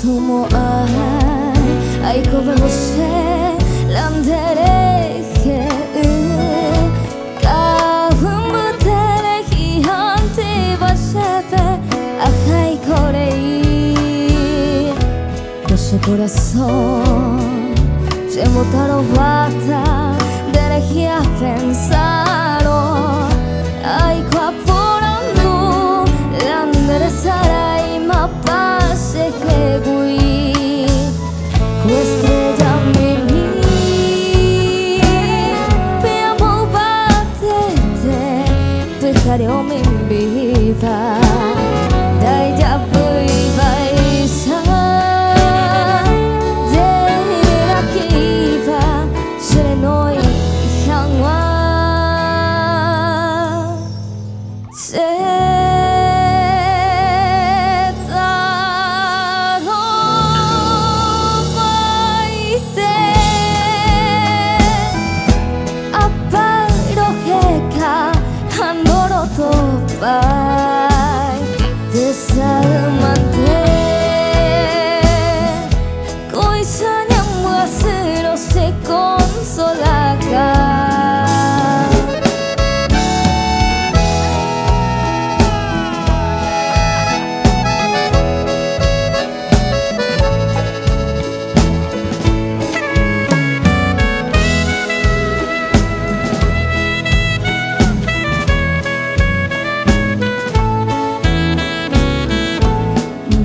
como ay como você landerege kahun butereki hanti basebe ajai korei coche corazón se mutaron bata de energía pensaro ay cuaporando landeresara y mapase hegui estrella mimi piamo batete pejareo mi vida dai ya voy baisa de la que iba serenoi hangwa desalmante coisanya muasero se consolaga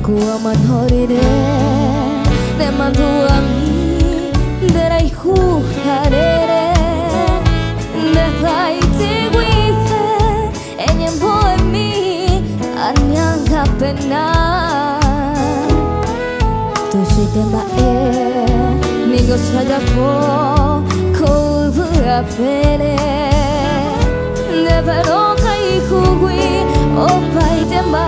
Ku aman horire de mandu a mí de la hijo Jere de faite wife en embo en mí anyanga pena tu si tema mi goza ya po ko a pere de veroca y jugui o faite ma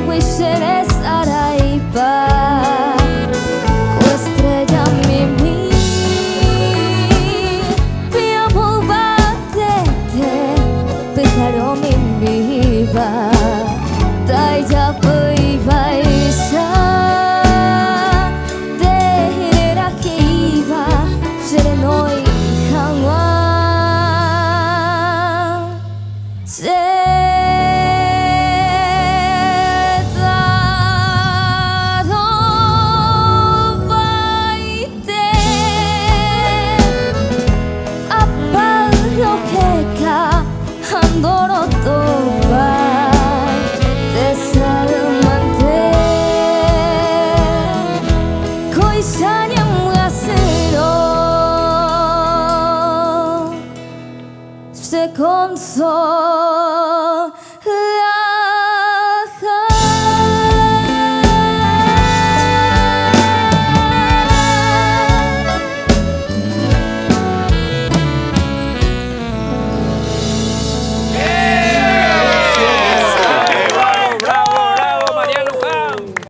wi seres araipa estrella mimi piamo batete pejaro mi viva dai ya voy baisa de la que iba serenoi hangwa se consola